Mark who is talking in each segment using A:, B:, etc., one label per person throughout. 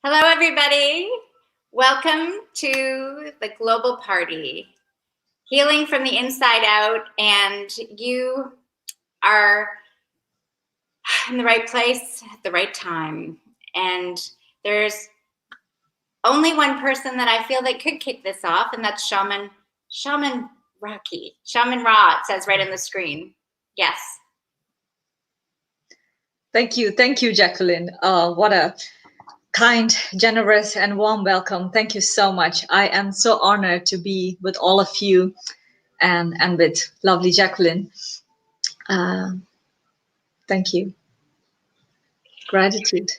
A: Hello, everybody. Welcome to the global party, healing from the inside out, and you are in the right place at the right time. And there's only one person that I feel that could kick this off, and that's Shaman Rocky. Shaman Ra, it says right on the screen. Yes.
B: Thank you, Jacqueline. What a kind, generous, and warm welcome. Thank you so much. I am so honored to be with all of you and with lovely Jacqueline. Thank you. Gratitude.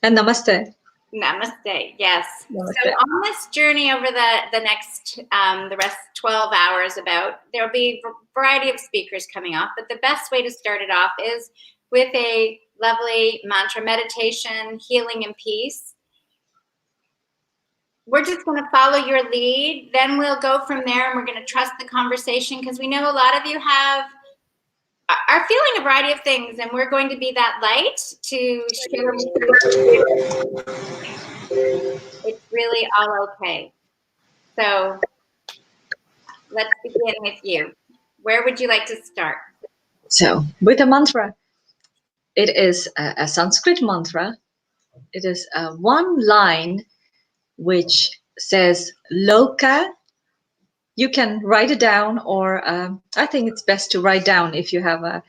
B: And namaste.
A: Namaste. Yes.
B: Namaste.
A: So on this journey over the next the rest 12 hours, there'll be a variety of speakers coming off, but the best way to start it off is with a lovely mantra meditation, healing and peace. We're just going to follow your lead. Then we'll go from there, and we're going to trust the conversation, because we know a lot of you are feeling a variety of things, and we're going to be that light to share with you. It's really all okay. So let's begin with you. Where would you like to start?
B: So with a mantra, it is a Sanskrit mantra. It is one line which says Loka. You can write it down, or I think it's best to write down if you have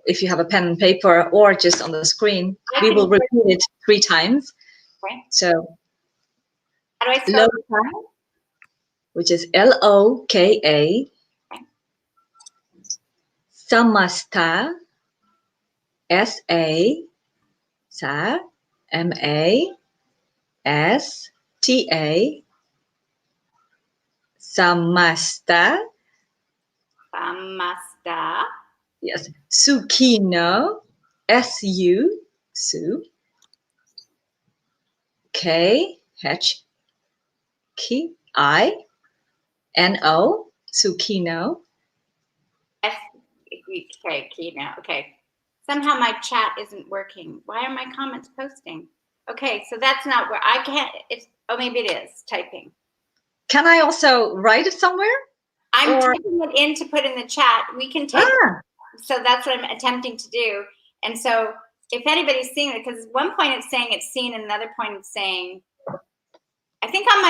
B: if you have a pen and paper, or just on the screen. We will repeat it 3 times.
A: Okay.
B: So,
A: how do I spell
B: Loka, which is L-O-K-A.
A: Okay.
B: Samasta, S-A, Sa, M-A-S-T-A. Samasta.
A: Samasta.
B: Yes. Sukhino. S-U. Su. K-H-I-N-O. Sukhino.
A: S-U-K-Kino. Okay. Somehow my chat isn't working. Why are my comments posting? Okay, so that's not where I can't. Oh, maybe it is typing.
B: Can I also write it somewhere?
A: I'm typing it in to put in the chat. We can type it. So that's what I'm attempting to do. And so if anybody's seeing it, because at one point it's saying it's seen, and another point it's saying, I think on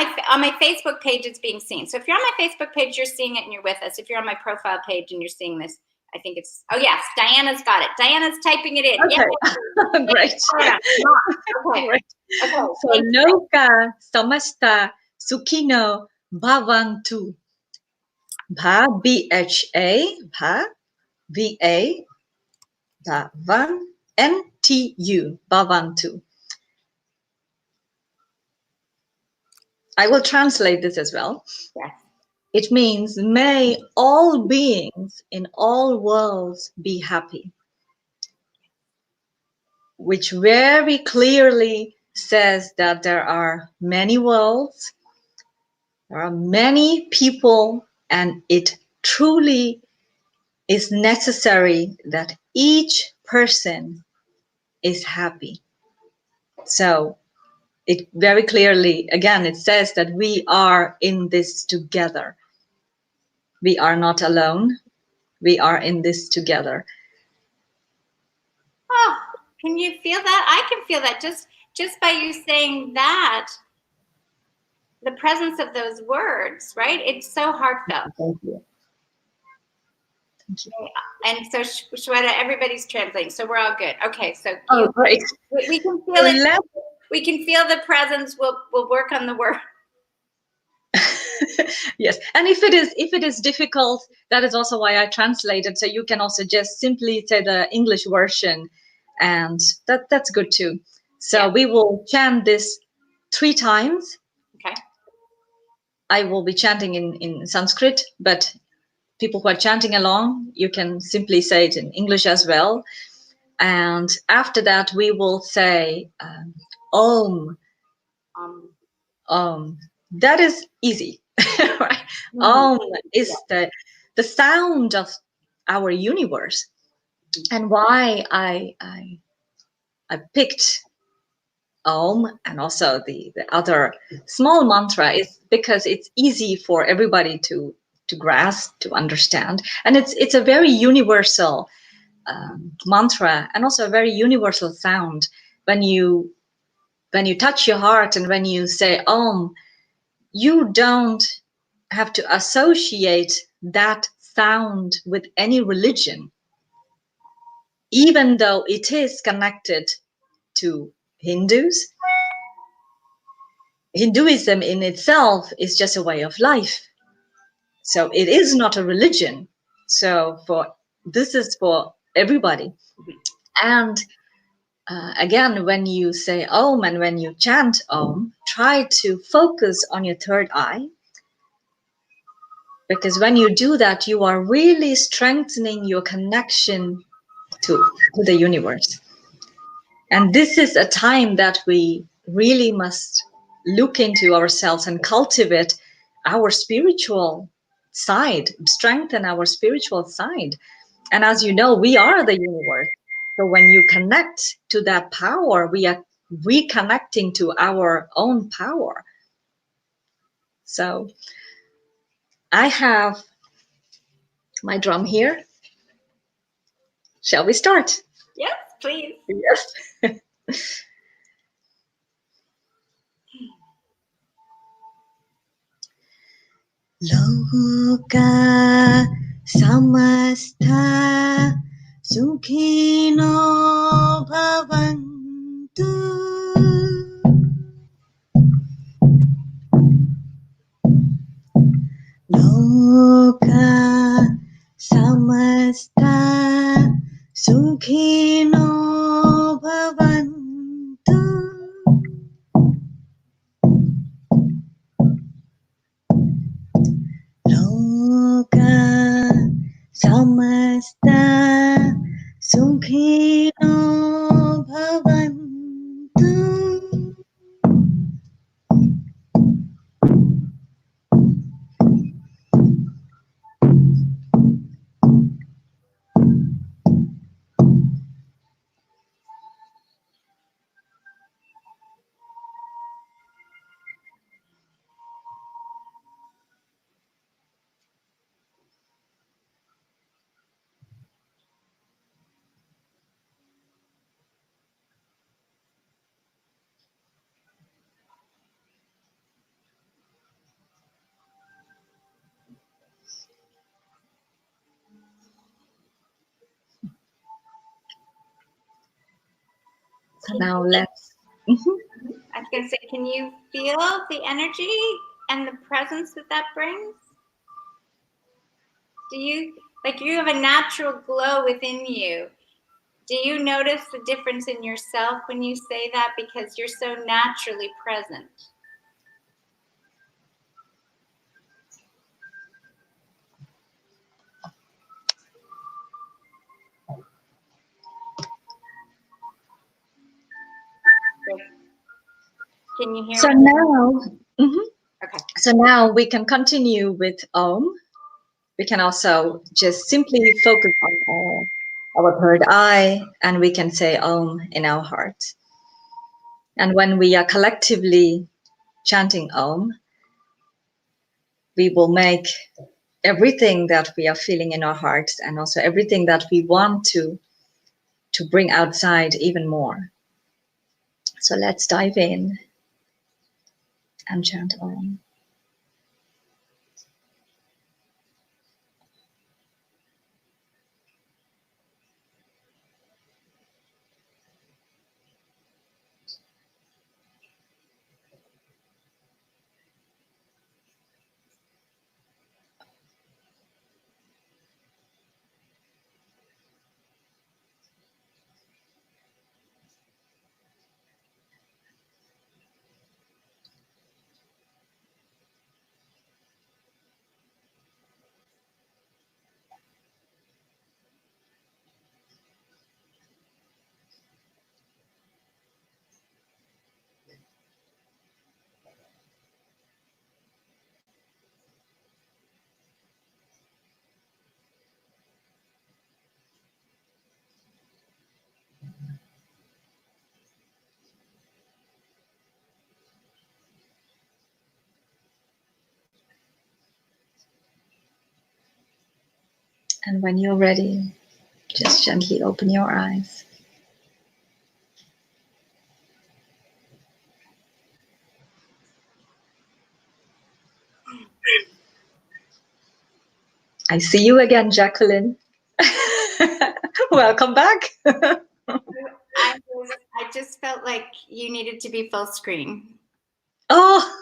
A: my Facebook page it's being seen. So if you're on my Facebook page, you're seeing it and you're with us. If you're on my profile page and you're seeing this, I think it's, oh yes, Diana's got it. Diana's typing it in.
B: Okay.
A: Yeah.
B: Great.
A: Okay.
B: Great. So Loka Samasta Sukhino Bhavantu. Bha, B-H-A, Bha, V-A, Bhavan, N-T-U, Bhavantu. I will translate this as well.
A: Yes.
B: It means, may all beings in all worlds be happy. Which very clearly says that there are many worlds, there are many people, and it truly is necessary that each person is happy. So it very clearly, again, it says that we are in this together. We are not alone. We are in this together.
A: Oh, can you feel that? I can feel that just by you saying that. The presence of those words, right? It's so heartfelt.
B: Thank you. Thank you.
A: And so, Shweta, everybody's translating, so we're all good. Okay, so
B: great.
A: We can feel it. We can feel the presence. We'll work on the word.
B: Yes, and if it is difficult, that is also why I translated. So you can also just simply say the English version, and that's good too. So we will chant this 3 times.
A: Okay.
B: I will be chanting in Sanskrit, but people who are chanting along, you can simply say it in English as well. And after that, we will say Om. That is easy, right? Om is the sound of our universe. And why I picked Om and also the other small mantra is because it's easy for everybody to grasp, to understand, and it's a very universal mantra and also a very universal sound. When you touch your heart and when you say Om, you don't have to associate that sound with any religion, even though it is connected to Hindus. Hinduism in itself is just a way of life. So it is not a religion. So this is for everybody. And again, when you say Om and when you chant Om, try to focus on your third eye. Because when you do that, you are really strengthening your connection to the universe. And this is a time that we really must look into ourselves and cultivate our spiritual side, strengthen our spiritual side. And as you know, we are the universe. So when you connect to that power, we are reconnecting to our own power. So I have my drum here. Shall we start?
A: Yes, please.
B: Yes. Loka samastha sukhino bhavantu. Loka samastha sukhino bhavantu. Loka samasta sukhino bhavantu. So now let's.
A: I was going to say, can you feel the energy and the presence that brings? Do you, like, you have a natural glow within you? Do you notice the difference in yourself when you say that because you're so naturally present? Can you hear
B: So
A: me?
B: now,
A: Okay.
B: So now we can continue with Om. We can also just simply focus on our third eye, and we can say Om in our heart. And when we are collectively chanting Om, we will make everything that we are feeling in our hearts and also everything that we want to bring outside even more. So let's dive in and chant Om. And when you're ready, just gently open your eyes. I see you again, Jacqueline. Welcome back.
A: I just felt like you needed to be full screen.
B: Oh,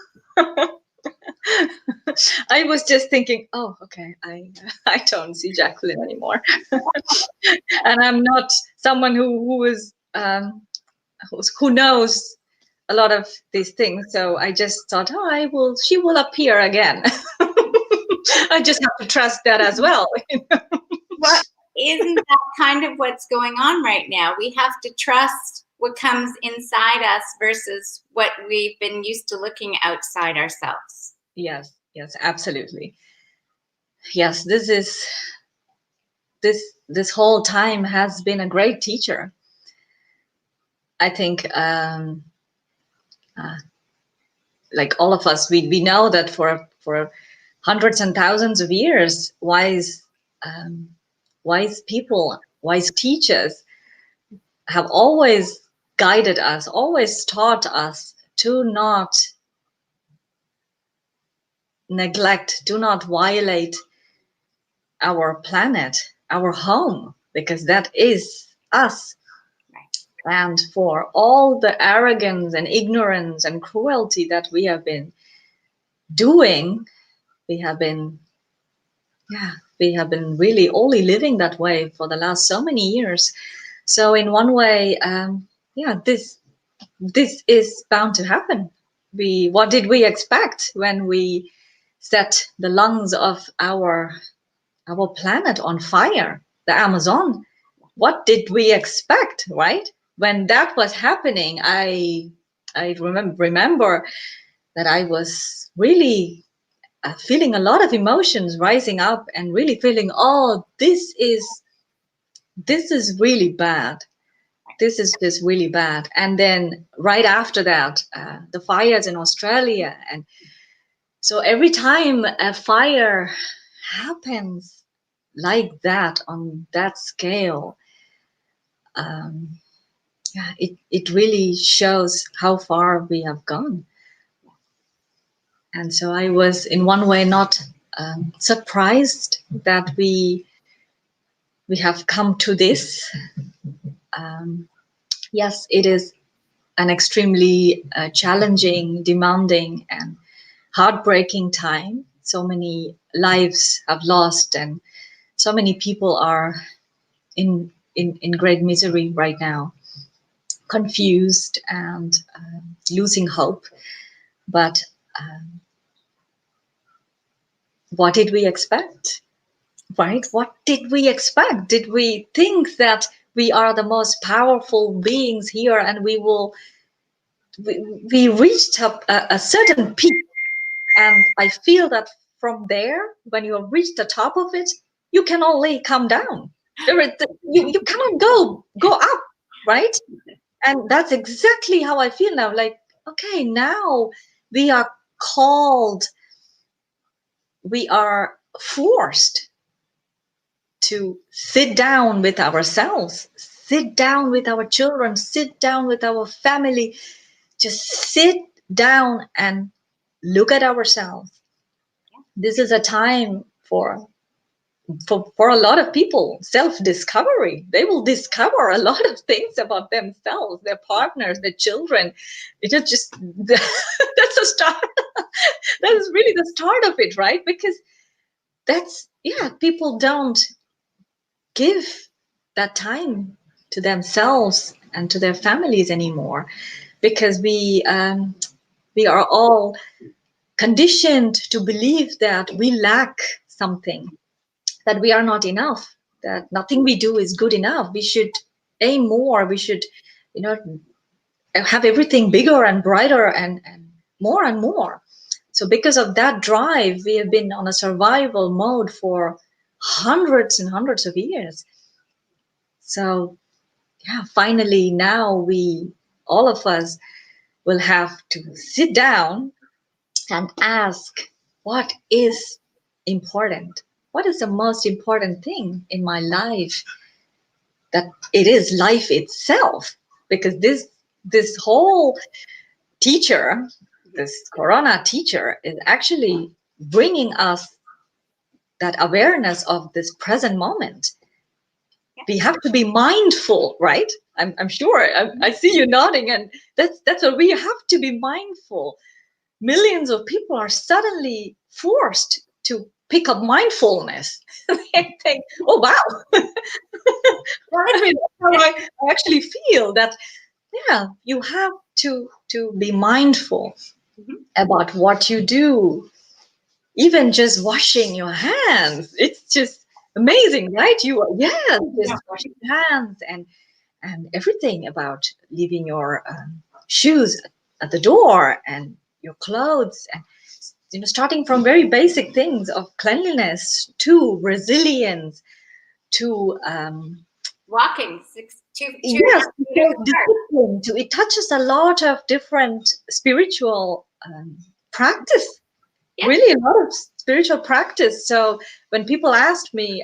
B: I was just thinking, oh, okay, I don't see Jacqueline anymore. And I'm not someone who is who knows a lot of these things. So I just thought, oh, she will appear again. I just have to trust that as well.
A: What isn't that kind of what's going on right now? We have to trust what comes inside us versus what we've been used to looking outside ourselves.
B: Yes, absolutely. Yes, this whole time has been a great teacher. I think like all of us, we know that for hundreds and thousands of years, wise people, wise teachers have always guided us, always taught us to not neglect, do not violate our planet, our home, because that is us. And for all the arrogance and ignorance and cruelty that we have been doing, we have been really only living that way for the last so many years. So in one way, this is bound to happen. What did we expect when we set the lungs of our planet on fire, the Amazon? What did we expect, right? When that was happening, I remember that I was really feeling a lot of emotions rising up and really feeling, oh, this is really bad. This is just really bad. And then right after that, the fires in Australia. And so every time a fire happens like that on that scale, it really shows how far we have gone. And so I was in one way not surprised that we have come to this. Yes, it is an extremely challenging, demanding, and heartbreaking time. So many lives have lost, and so many people are in great misery right now, confused and losing hope. But what did we expect? Right? What did we expect? Did we think that we are the most powerful beings here and we reached up a certain peak? And I feel that from there, when you have reached the top of it, you can only come down. You cannot go up, right? And that's exactly how I feel now. Like, okay, now we are called, we are forced to sit down with ourselves, sit down with our children, sit down with our family, just sit down and look at ourselves. This is a time for a lot of people, self-discovery. They will discover a lot of things about themselves, their partners, their children. It is just that's a start. That is really the start of it, right? Because people don't give that time to themselves and to their families anymore, because we are all conditioned to believe that we lack something, that we are not enough, that nothing we do is good enough. We should aim more. We should, have everything bigger and brighter and more and more. So because of that drive, we have been on a survival mode for hundreds and hundreds of years. So finally now all of us will have to sit down and ask what is important. what is the most important thing in my life, that it is life itself. Because this whole teacher, this corona teacher, is actually bringing us that awareness of this present moment. We have to be mindful, right? I'm sure. I see you nodding, and that's what we have to be mindful. Millions of people are suddenly forced to pick up mindfulness. They think, oh wow. I mean, that's how I actually feel that, yeah, you have to be mindful about what you do. Even just washing your hands, it's just amazing, right? You are, yeah, just washing your hands, and everything about leaving your shoes at the door, and your clothes, and starting from very basic things of cleanliness to resilience to
A: Walking two
B: yes,
A: apart.
B: discipline. To it touches a lot of different spiritual practice.
A: Yeah.
B: Really, a lot of spiritual practice. So when people ask me,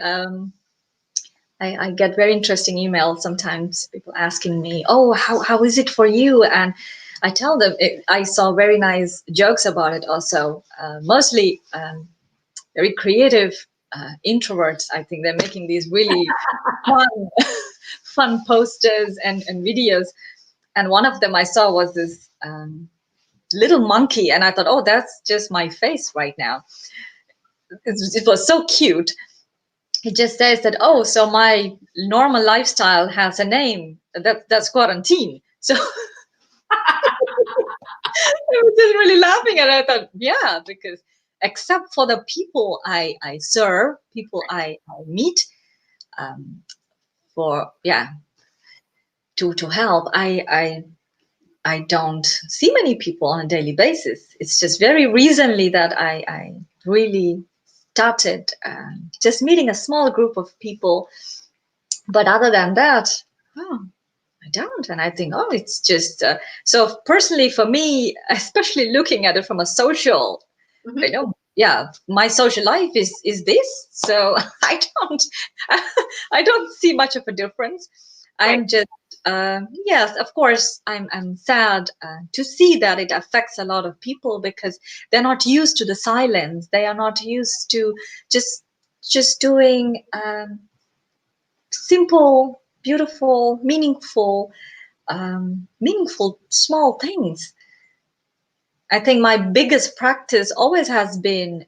B: I get very interesting emails sometimes, people asking me, oh, how is it for you? And I tell them, I saw very nice jokes about it also, mostly very creative introverts. I think they're making these really fun, fun posters and videos. And one of them I saw was this little monkey. And I thought, oh, that's just my face right now. It was so cute. He just says that, oh, so my normal lifestyle has a name. That's quarantine. So I was just really laughing, and I thought, yeah, because except for the people I serve, people I meet, for yeah, to help, I don't see many people on a daily basis. It's just very recently that I really started just meeting a small group of people. But other than that, oh, I don't. And I think, oh, it's just so personally for me, especially looking at it from a social, yeah, my social life is this. So I don't see much of a difference.
A: Right.
B: I'm just, yes, of course, I'm sad to see that it affects a lot of people, because they're not used to the silence. They are not used to just doing simple, beautiful, meaningful small things. I think my biggest practice always has been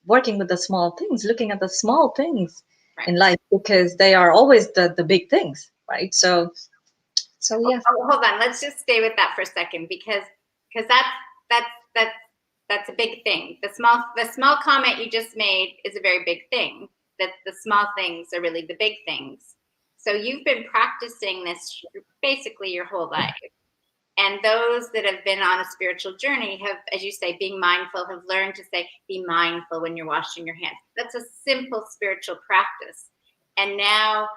B: working with the small things, looking at the small things
A: Right.
B: in life, because they are always the big things, right? So yes.
A: Oh, hold on. Let's just stay with that for a second, because that's that's that's a big thing. The small comment you just made is a very big thing. That the small things are really the big things. So you've been practicing this basically your whole life. And those that have been on a spiritual journey have, as you say, being mindful, have learned to say, be mindful when you're washing your hands. That's a simple spiritual practice. And now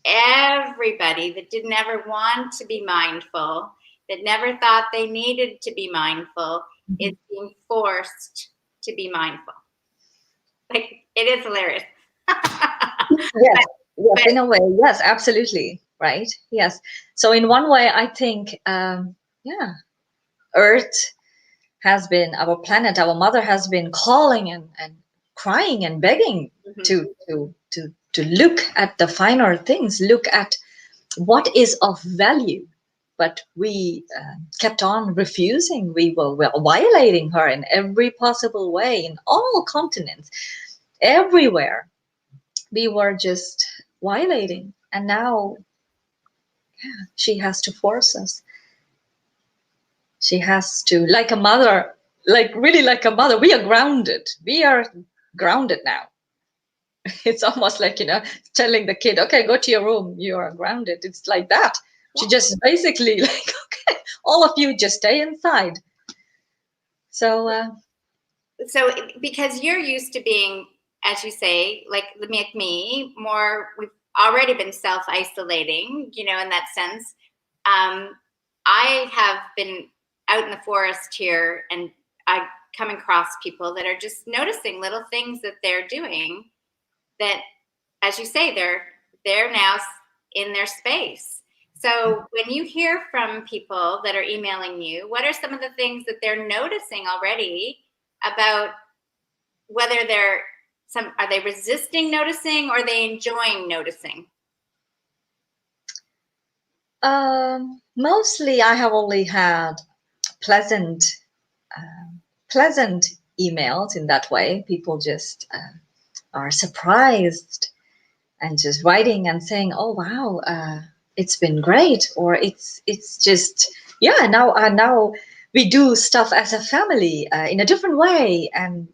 A: everybody that didn't ever want to be mindful, that never thought they needed to be mindful, is being forced to be mindful. Like, it is hilarious.
B: Yes, yes,
A: But
B: in a way, yes, absolutely, right? Yes. So in one way, I think, yeah, Earth has been, our planet, our mother has been calling and crying and begging to look at the finer things, look at what is of value. But we kept on refusing. We were violating her in every possible way, in all continents, everywhere. We were just violating. And now she has to force us. She has to, like a mother, like really like a mother. We are grounded. We are grounded now. It's almost like, telling the kid, okay, go to your room. You are grounded. It's like that. She just basically like, okay, all of you just stay inside. So,
A: so because you're used to being, as you say, like me, more, we've already been self-isolating, in that sense. I have been out in the forest here, and I come across people that are just noticing little things that they're doing that, as you say, they're now in their space. So when you hear from people that are emailing you, what are some of the things that they're noticing already about whether are they resisting noticing, or are they enjoying noticing?
B: Mostly I have only had pleasant pleasant emails in that way. People just are surprised and just writing and saying, "Oh wow, it's been great," or "It's just yeah, now we do stuff as a family in a different way," and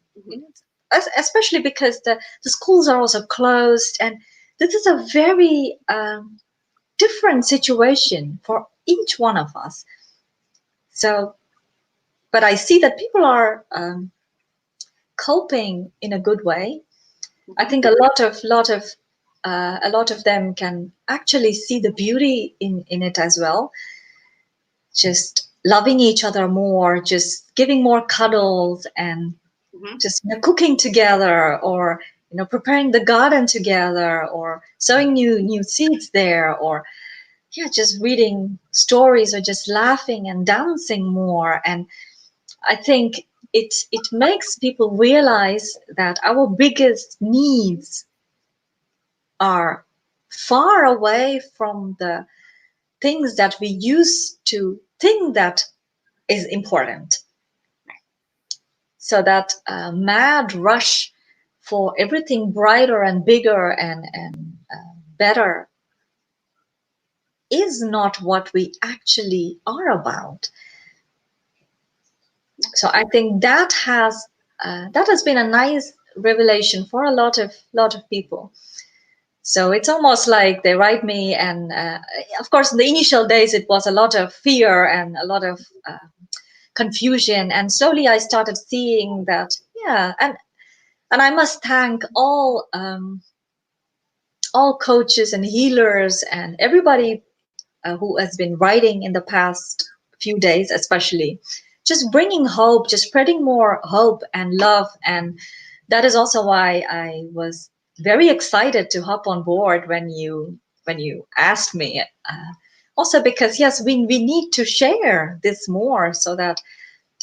B: especially because the schools are also closed, and this is a very different situation for each one of us. So, but I see that people are coping in a good way. I think a lot of them can actually see the beauty in it as well. Just loving each other more, just giving more cuddles, and just cooking together, or preparing the garden together, or sowing new seeds there, or yeah, just reading stories, or just laughing and dancing more. And I think it makes people realize that our biggest needs are far away from the things that we used to think that is important. So that mad rush for everything brighter and bigger and better is not what we actually are about. So I think that has been a nice revelation for a lot of people. So it's almost like they write me, and of course, in the initial days, it was a lot of fear and a lot of confusion. And slowly, I started seeing that, yeah, and I must thank all coaches and healers and everybody who has been writing in the past few days, especially, just bringing hope, just spreading more hope and love. And that is also why I was very excited to hop on board when you asked me. Also because yes, we need to share this more, so that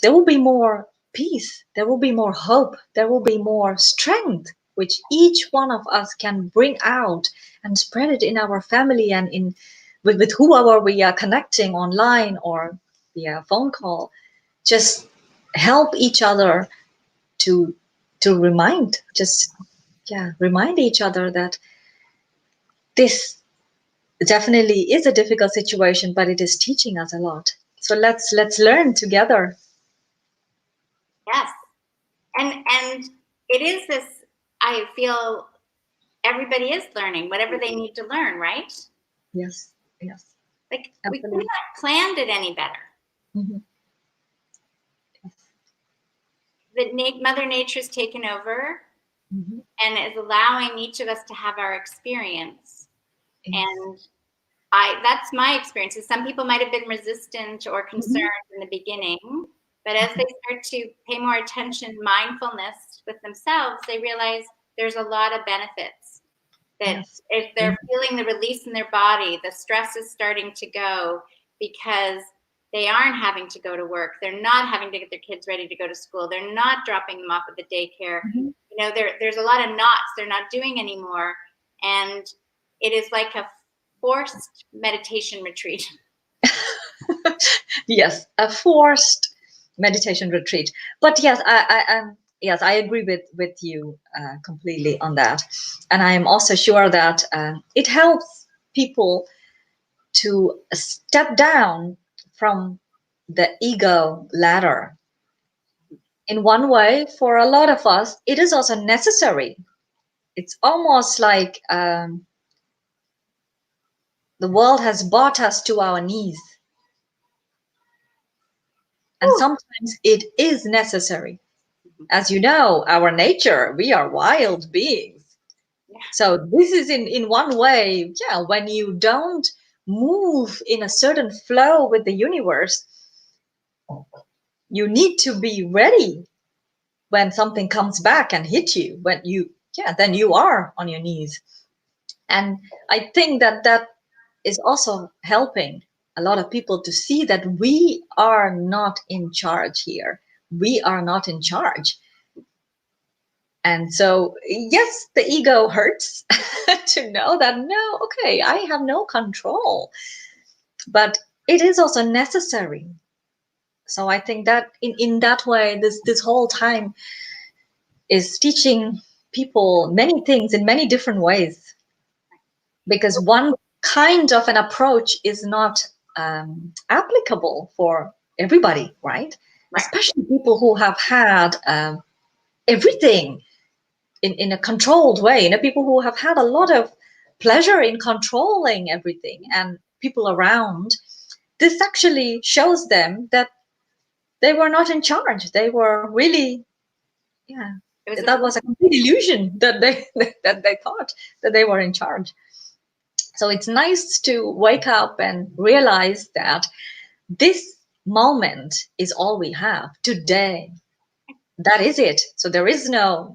B: there will be more peace, there will be more hope, there will be more strength, which each one of us can bring out and spread it in our family, and in with whoever we are connecting online or via phone call. Just help each other to remind, just yeah, remind each other that this definitely is a difficult situation, but it is teaching us a lot. So let's learn together.
A: Yes. And it is this, I feel everybody is learning whatever they need to learn, right?
B: Yes, yes,
A: Like we could
B: absolutely.
A: not planned it any better.
B: Mm-hmm.
A: That Mother Nature's taken over
B: Mm-hmm.
A: and is allowing each of us to have our experience.
B: Yes.
A: And that's my experience. Some people might have been resistant or concerned in the beginning, but as they start to pay more attention, mindfulness with themselves, they realize there's a lot of benefits. That
B: Yes.
A: if they're feeling the release in their body, the stress is starting to go because they aren't having to go to work. They're not having to get their kids ready to go to school. They're not dropping them off at the daycare.
B: Mm-hmm.
A: There's a lot of knots they're not doing anymore. And it is like a forced meditation retreat.
B: Yes, a forced meditation retreat. But yes, yes, I agree with you completely on that, and I am also sure that it helps people to step down from the ego ladder. In one way, for a lot of us, it is also necessary. It's almost like the world has brought us to our knees, and sometimes it is necessary. As you know, our nature, we are wild beings.
A: Yeah.
B: So this is in one way, yeah, when you don't move in a certain flow with the universe, you need to be ready. when something comes back and hit you, when you, yeah, then you are on your knees. And I think that that is also helping a lot of people to see that we are not in charge here. We are not in charge. And so, yes, the ego hurts to know that, no, okay, I have no control, but it is also necessary. So I think that in that way, this whole time is teaching people many things in many different ways, because one kind of an approach is not applicable for everybody, right?
A: Right.
B: Especially people who have had everything in a controlled way, people who have had a lot of pleasure in controlling everything and people around. This actually shows them that they were not in charge. They were really, yeah, that was a complete illusion that they that they thought that they were in charge. So it's nice to wake up and realize that this moment is all we have today. That is it. So there is no,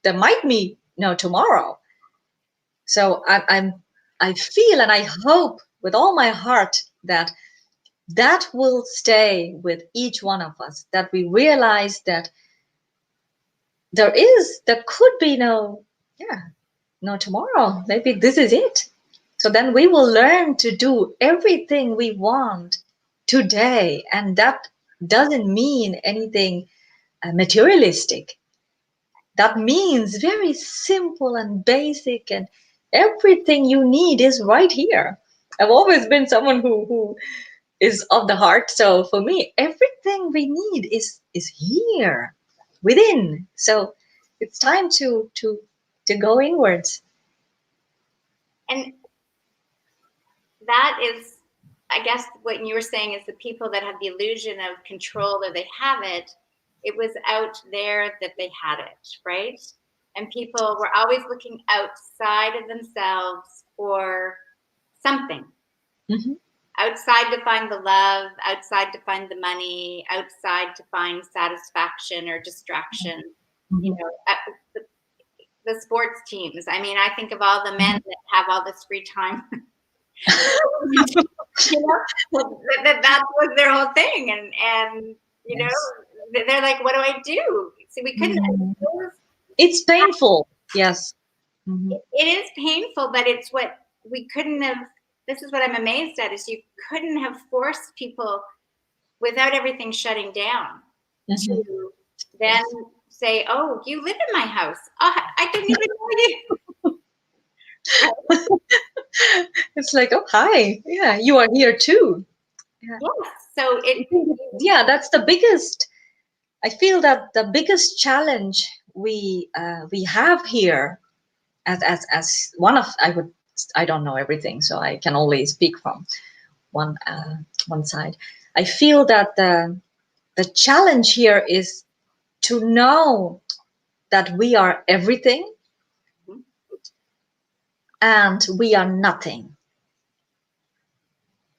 B: there might be no tomorrow. So I feel and I hope with all my heart that that will stay with each one of us, that we realize that there could be no tomorrow. Maybe this is it. So then we will learn to do everything we want today. And that doesn't mean anything materialistic. That means very simple and basic, and everything you need is right here. I've always been someone who is of the heart. So for me, everything we need is here within. So it's time to go inwards.
A: And that is, I guess, what you were saying is the people that have the illusion of control or they have it, it was out there that they had it, right? And people were always looking outside of themselves for something.
B: Mm-hmm.
A: Outside to find the love, outside to find the money, outside to find satisfaction or distraction.
B: Mm-hmm.
A: You know, the sports teams. I mean, I think of all the men that have all this free time. You know, that was their whole thing, and you know, they're like, what do I do? See, we couldn't.
B: It's painful. Yes. Mm-hmm.
A: It is painful, but it's what we couldn't have. This is what I'm amazed at: is you couldn't have forced people without everything shutting down to then say, "Oh, you live in my house. Oh, I didn't even know you."
B: It's like, oh, hi. Yeah, you are here too. Yeah.
A: Yes. So
B: yeah, that's the biggest. I feel that the biggest challenge we have here, as one of, I don't know everything, so I can only speak from one side. I feel that the challenge here is to know that we are everything and we are nothing.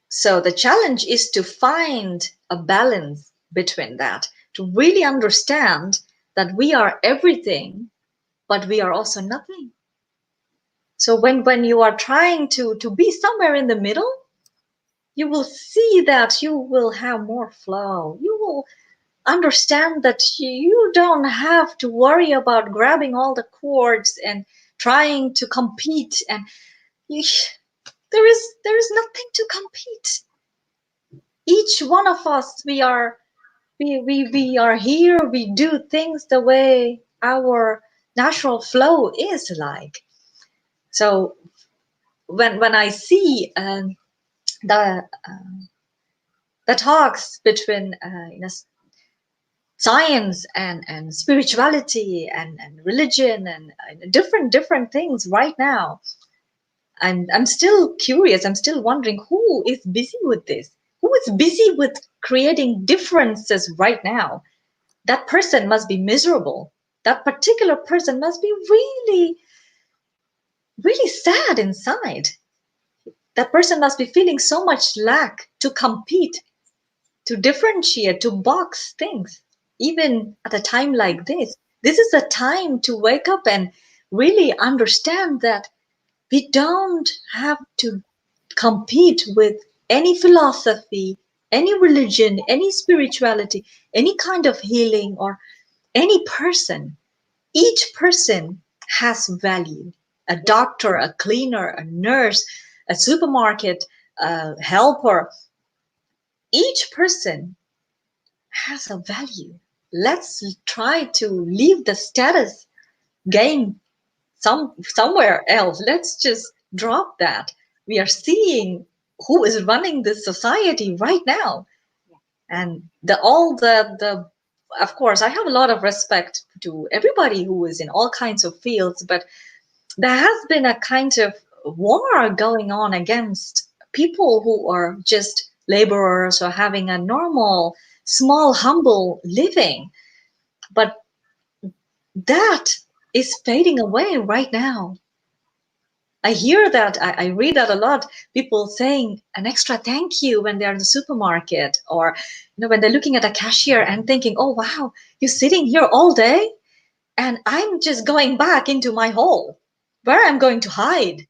B: So the challenge is to find a balance between that, to really understand that we are everything, but we are also nothing. So when you are trying to be somewhere in the middle, you will see that you will have more flow. You will understand that you don't have to worry about grabbing all the cords and trying to compete, and you, there is nothing to compete. Each one of us, we are here, we do things the way our natural flow is like. So when I see the talks between science and spirituality and religion and different things right now, I'm still curious. I'm still wondering who is busy with this. Who is busy with creating differences right now? That person must be miserable. That particular person must be really, really sad inside. That person must be feeling so much lack to compete, to differentiate, to box things. even at a time like this is a time to wake up and really understand that we don't have to compete with any philosophy, any religion, any spirituality, any kind of healing, or any person. Each person has value. A doctor, a cleaner, a nurse, a supermarket, a helper. Each person has a value. Let's try to leave the status game somewhere else. Let's just drop that. We are seeing who is running this society right now, and the of course I have a lot of respect to everybody who is in all kinds of fields, but there has been a kind of war going on against people who are just laborers or having a normal, small, humble living. But that is fading away right now. I hear that, I read that a lot. People saying an extra thank you when they're in the supermarket, or when they're looking at a cashier and thinking, oh wow, you're sitting here all day and I'm just going back into my hole where I'm going to hide.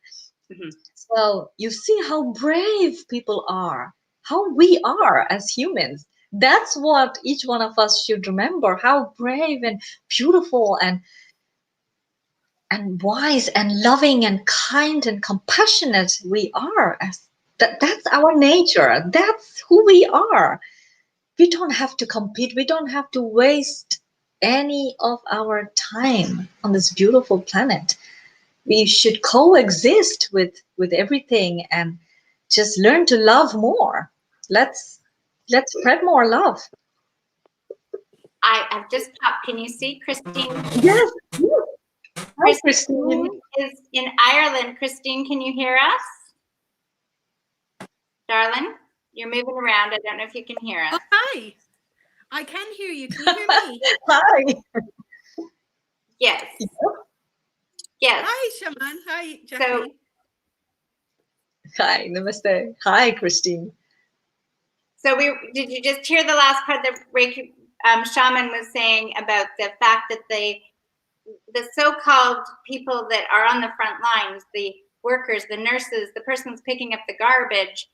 A: Mm-hmm.
B: So you see how brave people are, how we are as humans. That's what each one of us should remember, how brave and beautiful and wise and loving and kind and compassionate we are. As that's our nature. That's who we are. We don't have to compete. We don't have to waste any of our time on this beautiful planet. We should coexist with everything and just learn to love more. Let's spread more love.
A: I've just popped. Can you see Christine?
B: Yes. Hi, Christine.
A: Christine is in Ireland. Christine, can you hear us? Darling, you're moving around. I don't know if you can hear us.
C: Oh, hi. I can hear you. Can you hear me?
B: Hi.
A: Yes. Yes.
C: Hi, Shaman. Hi, Jacqueline.
B: Hi, namaste. Hi, Christine.
A: So did you just hear the last part that Reiki shaman was saying about the fact that the so-called people that are on the front lines, the workers, the nurses, the persons picking up the garbage,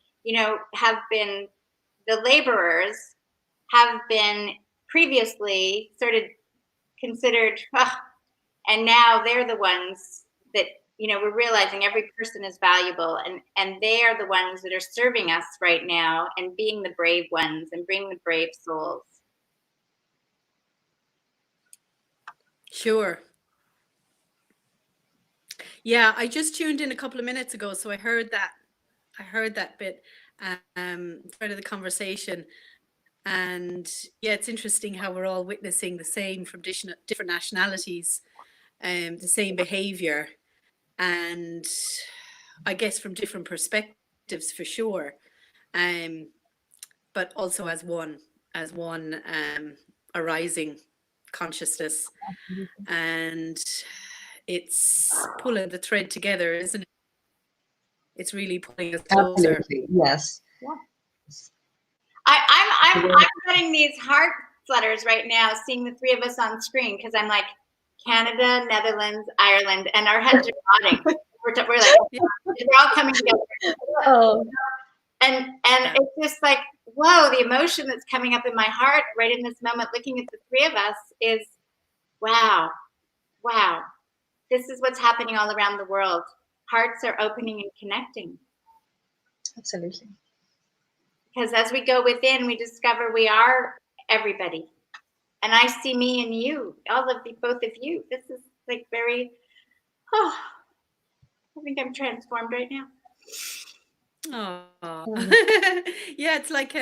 A: have been, the laborers have been previously sort of considered, and now they're the ones that, we're realizing every person is valuable, and they are the ones that are serving us right now and being the brave ones and bringing the brave souls.
C: Sure. Yeah, I just tuned in a couple of minutes ago, so I heard that bit, part of the conversation. And yeah, it's interesting how we're all witnessing the same from different nationalities, the same behavior, and I guess from different perspectives for sure, but also as one arising consciousness. And it's pulling the thread together, isn't it? It's really pulling us closer.
B: Absolutely, yes.
A: Yeah. I'm getting these heart flutters right now, seeing the three of us on screen, because I'm like, Canada, Netherlands, Ireland, and our heads are nodding. We're like, we're all coming together.
B: Oh.
A: And it's just like, whoa, the emotion that's coming up in my heart right in this moment, looking at the three of us, is wow. This is what's happening all around the world. Hearts are opening and connecting.
B: Absolutely.
A: Because as we go within, we discover we are everybody. And I see me and you, both of you. This is like very, I think I'm transformed right now.
C: Oh, yeah, it's like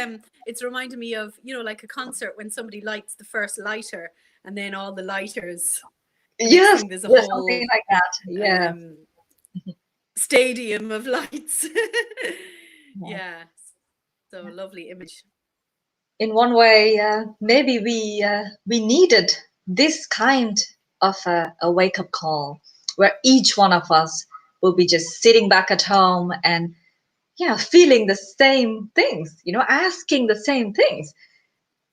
C: it's reminding me of, like a concert when somebody lights the first lighter and then all the lighters.
B: Yes,
C: there's a
B: yes,
C: whole
B: something like that. Yeah.
C: Stadium of lights. Yeah, so lovely image.
B: In one way, maybe we needed this kind of a wake-up call where each one of us will be just sitting back at home and feeling the same things, asking the same things.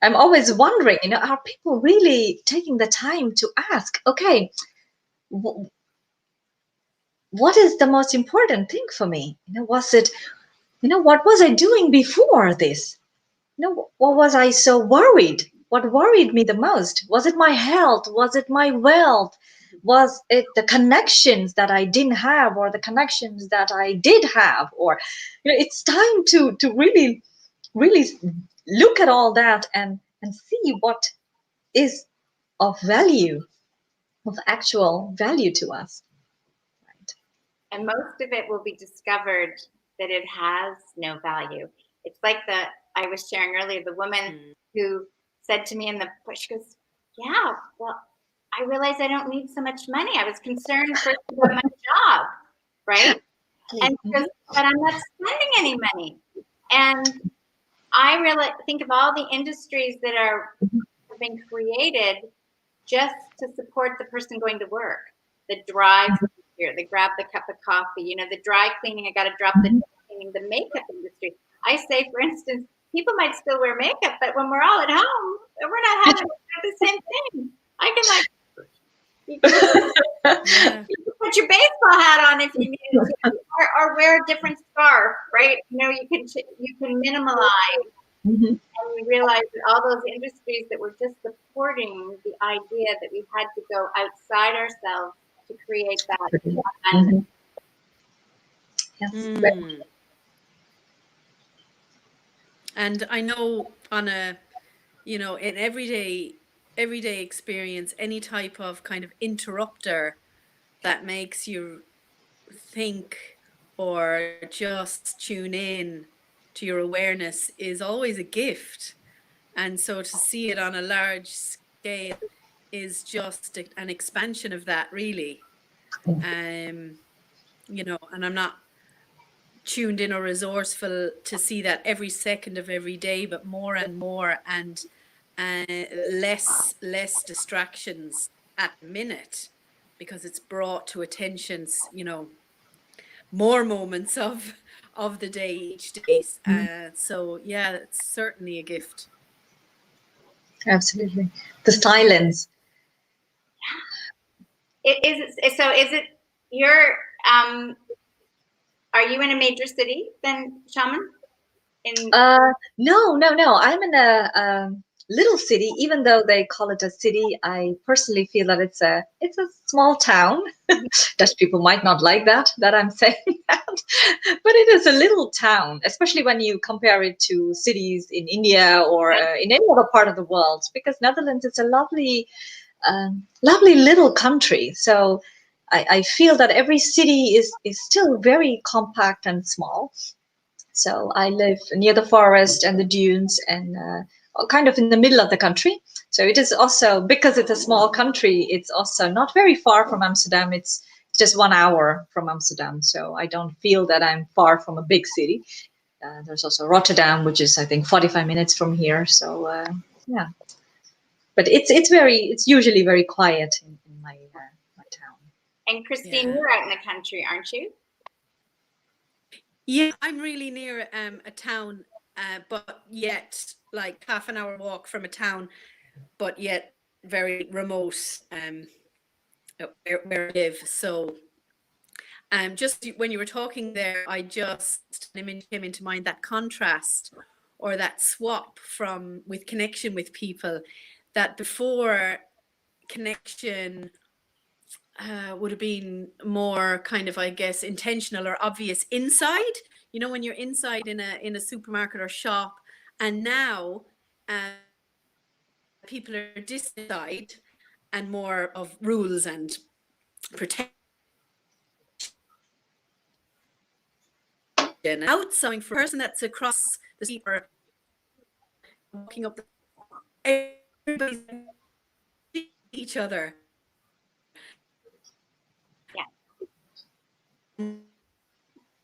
B: I'm always wondering, are people really taking the time to ask, okay, what is the most important thing for me? Was it, what was I doing before this? What was I so worried? What worried me the most? Was it my health? Was it my wealth? Was it the connections that I didn't have, or the connections that I did have? Or, it's time to really, really look at all that and see what is of value, of actual value to us. Right.
A: And most of it will be discovered that it has no value. It's like I was sharing earlier, the woman who said to me in the push, she goes, yeah, well, I realized I don't need so much money. I was concerned first about my job, right? And she goes, but I'm not spending any money. And I really think of all the industries that have been created just to support the person going to work. The drive here, the grab the cup of coffee, the dry cleaning, I got to drop the dry cleaning, the makeup industry. I say, for instance, people might still wear makeup, but when we're all at home, we're not having the same thing. I can you can put your baseball hat on if you need to, or wear a different scarf, right? You can minimalize. And we realized that all those industries that were just supporting the idea that we had to go outside ourselves to create that abundance.
B: Yes.
C: And I know on in everyday experience, any type of kind of interrupter that makes you think or just tune in to your awareness is always a gift. And so to see it on a large scale is just an expansion of that, really. And I'm not tuned in or resourceful to see that every second of every day, but more and more, and less distractions at the minute, because it's brought to attention, more moments of the day each day. So yeah, it's certainly a gift.
B: Absolutely. The silence.
A: Is it your are you in a major city then, Shaman?
B: No. I'm in a little city. Even though they call it a city, I personally feel that it's a small town. Dutch people might not like that I'm saying that, but it is a little town, especially when you compare it to cities in India or in any other part of the world. Because Netherlands is a lovely little country. So I feel that every city is still very compact and small. So I live near the forest and the dunes and kind of in the middle of the country. So it is also, because it's a small country, it's also not very far from Amsterdam. It's just 1 hour from Amsterdam. So I don't feel that I'm far from a big city. There's also Rotterdam, which is, I think, 45 minutes from here. So yeah, but it's usually very quiet in my town.
A: And Christine, you're out in the country, aren't you?
C: Yeah, I'm really near a town, but yet like half an hour walk from a town, but yet very remote where I live. So just when you were talking there, an image came into mind, that contrast or that swap with connection with people, that before connection would have been more kind of, I guess, intentional or obvious inside, when you're inside in a supermarket or shop, and now people are inside and more of rules and protection. Outside for a person that's across the street or walking up everybody's each other.
A: Yeah.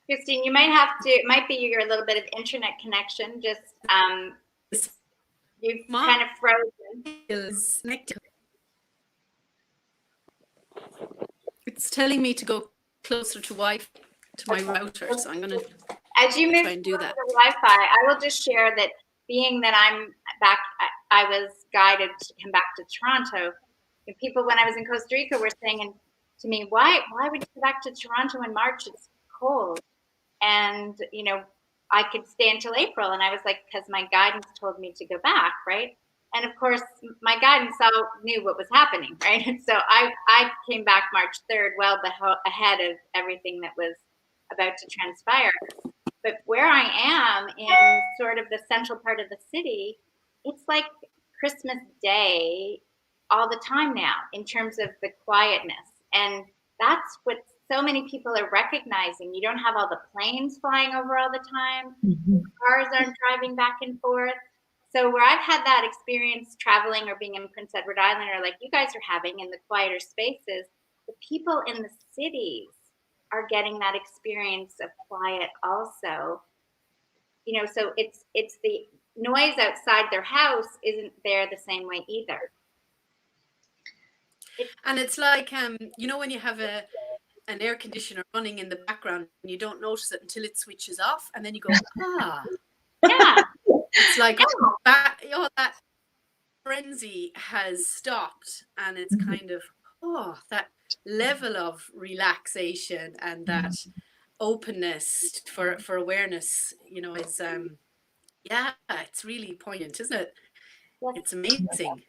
A: Christine, you might it might be your little bit of internet connection. Just you've kind of frozen.
C: It's telling me to go closer to Wi-Fi, to my router, so I'm going to
A: as you move
C: try and do that.
A: To Wi-Fi, I will just share that being that I'm back I was guided to come back to Toronto. And people, when I was in Costa Rica, were saying to me, why would you go back to Toronto in March? It's cold. And, I could stay until April. And I was like, because my guidance told me to go back, right? And of course, my guidance all knew what was happening, right? And so I came back March 3rd, well ahead of everything that was about to transpire. But where I am in sort of the central part of the city, it's like Christmas Day all the time now in terms of the quietness. And that's what so many people are recognizing. You don't have all the planes flying over all the time.
B: Mm-hmm.
A: Cars aren't driving back and forth. So where I've had that experience traveling or being in Prince Edward Island, or like you guys are having in the quieter spaces, the people in the cities are getting that experience of quiet also. So it's the noise outside their house isn't there the same way either.
C: And it's like, when you have an air conditioner running in the background and you don't notice it until it switches off, and then you go,
A: yeah.
C: It's like, that frenzy has stopped, and it's kind of, that level of relaxation and that openness for awareness, is, it's really poignant, isn't it?
A: Yes.
C: It's amazing.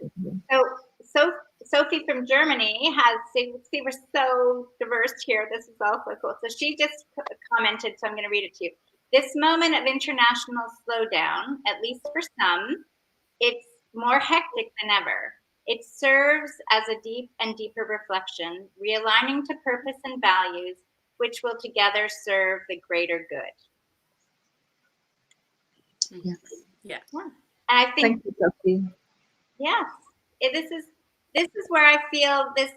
A: So Sophie from Germany has, see, we're so diverse here. This is also cool. So she just commented, so I'm going to read it to you. This moment of international slowdown, at least for some, it's more hectic than ever. It serves as a deep and deeper reflection, realigning to purpose and values, which will together serve the greater good.
B: Yes.
C: Yeah.
A: And I think,
B: thank you, Sophie.
A: yes, this is where I feel this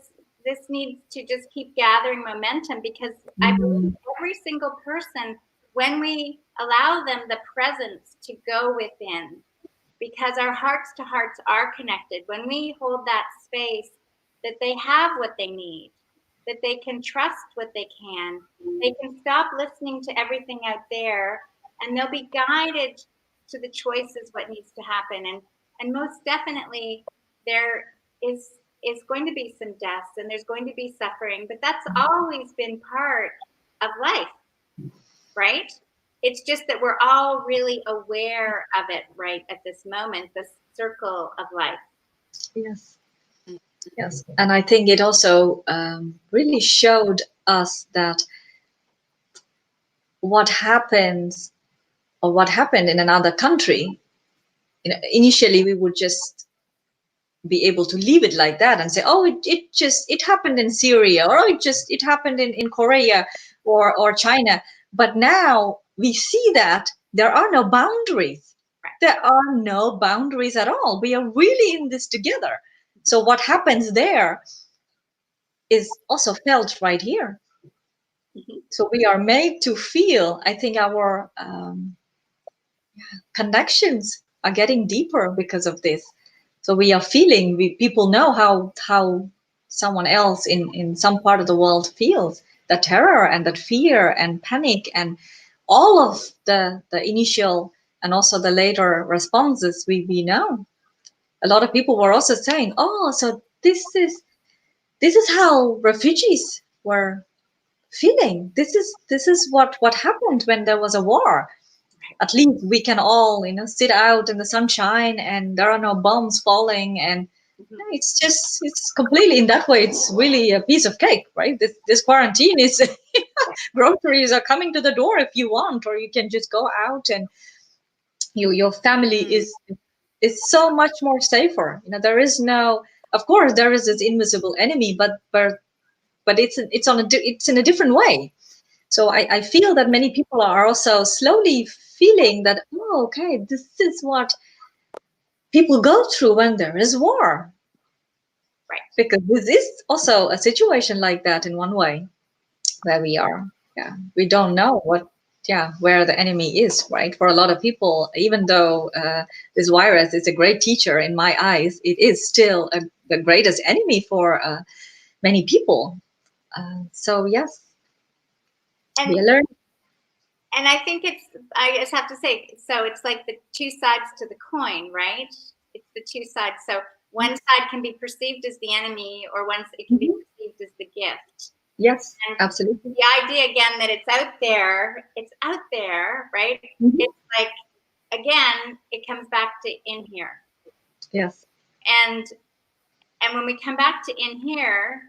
A: needs to just keep gathering momentum, because I believe every single person, when we allow them the presence to go within, because our hearts to hearts are connected, when we hold that space that they have what they need, that they can trust what they can stop listening to everything out there, and they'll be guided to the choices, what needs to happen. And most definitely there is going to be some deaths and there's going to be suffering, but that's always been part of life, right? It's just that we're all really aware of it right at this moment, this circle of life.
B: Yes. Yes. And I think it also really showed us that what happens or what happened in another country, initially we would just be able to leave it like that and say, oh, it happened in Syria, or it happened in Korea or China. But now we see that there are no boundaries. There are no boundaries at all. We are really in this together. So what happens there is also felt right here. So we are made to feel, I think our connections are getting deeper because of this. So we are feeling, people know how someone else in some part of the world feels, that terror and that fear and panic and all of the initial and also the later responses we know. A lot of people were also saying, oh, so this is how refugees were feeling. This is what happened when there was a war. At least we can all, sit out in the sunshine and there are no bombs falling, and it's completely, in that way, it's really a piece of cake, right? This quarantine is groceries are coming to the door if you want, or you can just go out and your family is so much more safer. There is no, of course there is this invisible enemy, but it's in a different way. So I feel that many people are also slowly feeling that, oh, okay, this is what people go through when there is war.
A: Right.
B: Because this is also a situation like that in one way, where we don't know where the enemy is, right? For a lot of people, even though this virus is a great teacher in my eyes, it is still the greatest enemy for many people. So yes, we learn.
A: And I think I just have to say, so it's like the two sides to the coin, right? It's the two sides. So one side can be perceived as the enemy, or once it can be perceived as the gift.
B: Yes,
A: And
B: absolutely.
A: the idea again that it's out there, right? It's like, again, it comes back to in here.
B: Yes.
A: And when we come back to in here,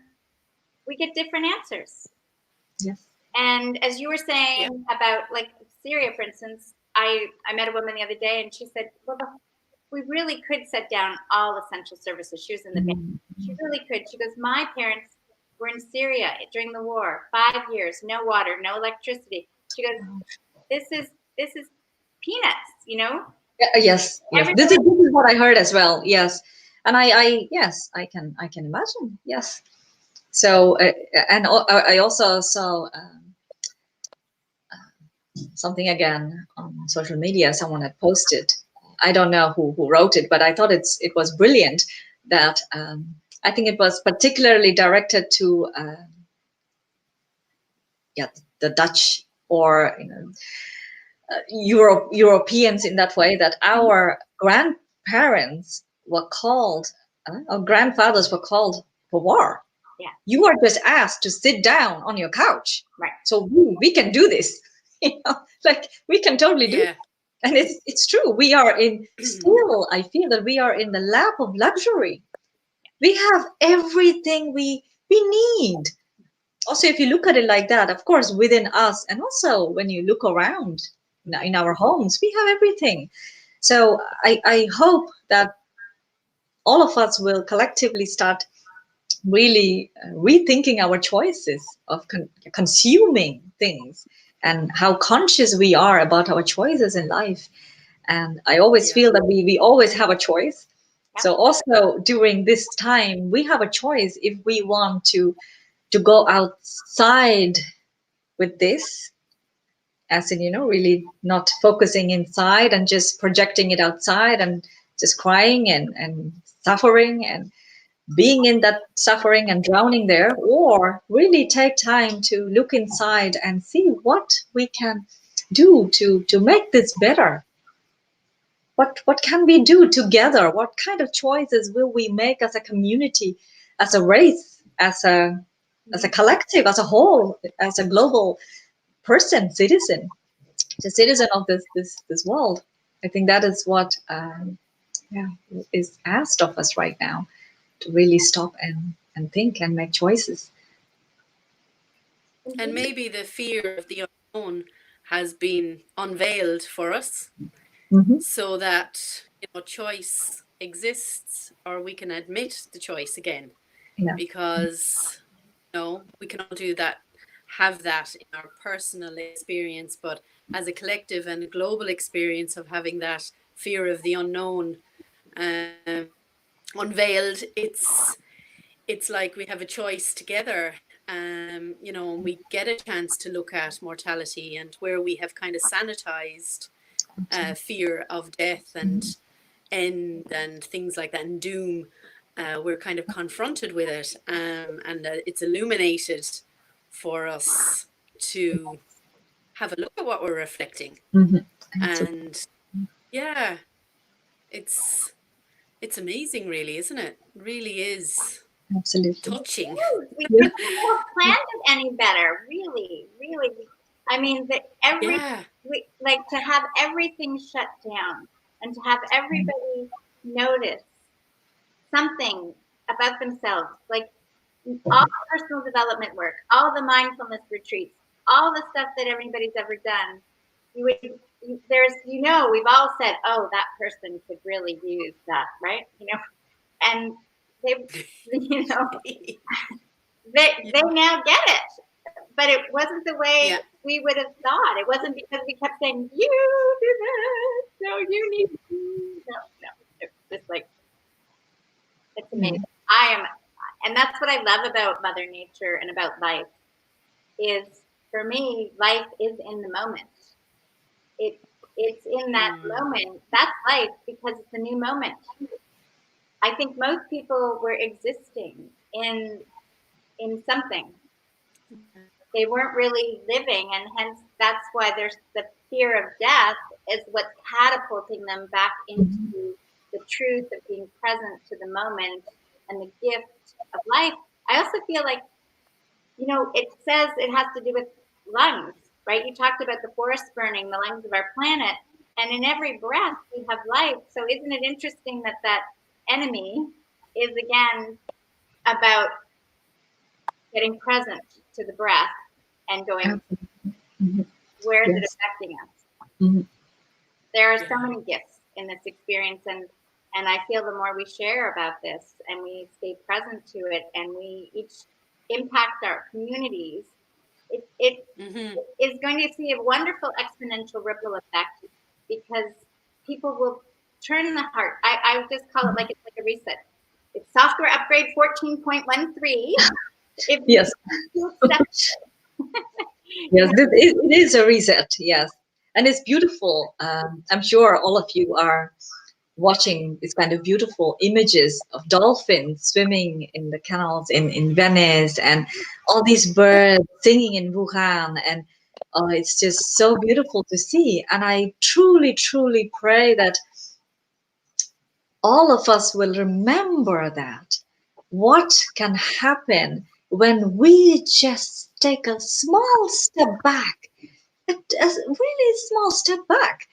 A: we get different answers.
B: Yes.
A: And as you were saying about like Syria, for instance, I met a woman the other day and she said, well, we really could set down all essential services. She was in the bank. She really could. She goes, my parents were in Syria during the war, 5 years, no water, no electricity. She goes, this is peanuts, you know?
B: Yes. This is what I heard as well. Yes. And I can imagine. Yes. So, and I also saw something again on social media. Someone had posted. I don't know who wrote it, but I thought it was brilliant. That I think it was particularly directed to the Dutch, or Europeans, in that way, that our grandparents were called, our grandfathers were called for war.
A: Yeah.
B: You are just asked to sit down on your couch.
A: Right.
B: So we can do this. Like we can totally do it. And it's true. We are still, I feel that we are in the lap of luxury. We have everything we need. Also, if you look at it like that, of course, within us, and also when you look around in our homes, we have everything. So I hope that all of us will collectively start really rethinking our choices of consuming things, and how conscious we are about our choices in life. And I always feel that we always have a choice. So also during this time, we have a choice if we want to go outside with this, as in, really not focusing inside and just projecting it outside and just crying and suffering and being in that suffering and drowning there, or really take time to look inside and see what we can do to make this better. What can we do together? What kind of choices will we make as a community, as a race, as a collective, as a whole, as a global citizen, the citizen of this world? I think that is what is asked of us right now, to really stop and think and make choices.
C: And maybe the fear of the unknown has been unveiled for us, so that choice exists, or we can admit the choice again. Because we can all do that, have that in our personal experience, but as a collective and a global experience of having that fear of the unknown unveiled, it's like we have a choice together. And we get a chance to look at mortality, and where we have kind of sanitized fear of death and end and things like that, and doom. We're kind of confronted with it, and it's illuminated for us to have a look at what we're reflecting. And it's amazing, really, isn't it? It really is.
B: Absolutely
C: touching.
A: We couldn't have planned it any better, really. I mean, like to have everything shut down and to have everybody notice something about themselves, like all the personal development work, all the mindfulness retreats, all the stuff that everybody's ever done. We've all said, oh, that person could really use that, right? And they now get it, but it wasn't the way we would have thought. It wasn't because we kept saying, you do this, no, you need to. No. It's just like, it's amazing. And that's what I love about Mother Nature and about life, is for me, life is in the moment. It's in that moment. That's life, because it's a new moment. I think most people were existing in something. They weren't really living, and hence that's why there's the fear of death is what's catapulting them back into the truth of being present to the moment and the gift of life. I also feel like, it says it has to do with lungs, right? You talked about the forest burning, the lungs of our planet, and in every breath we have life. So isn't it interesting that that enemy is again about getting present to the breath and going, where is it
B: Yes.
A: affecting us?
B: Mhm.
A: There are so many gifts in this experience, and I feel the more we share about this and we stay present to it and we each impact our communities, it is going to see a wonderful exponential ripple effect because people will turn the heart. I just call it like it's like a reset. It's software upgrade 14.13. If
B: Yes.
A: you accept
B: Yes, it is a reset. Yes, and it's beautiful. I'm sure all of you are watching these kind of beautiful images of dolphins swimming in the canals in Venice, and all these birds singing in Wuhan, and it's just so beautiful to see. And I truly, truly pray that all of us will remember that what can happen when we just take a small step back, a really small step back.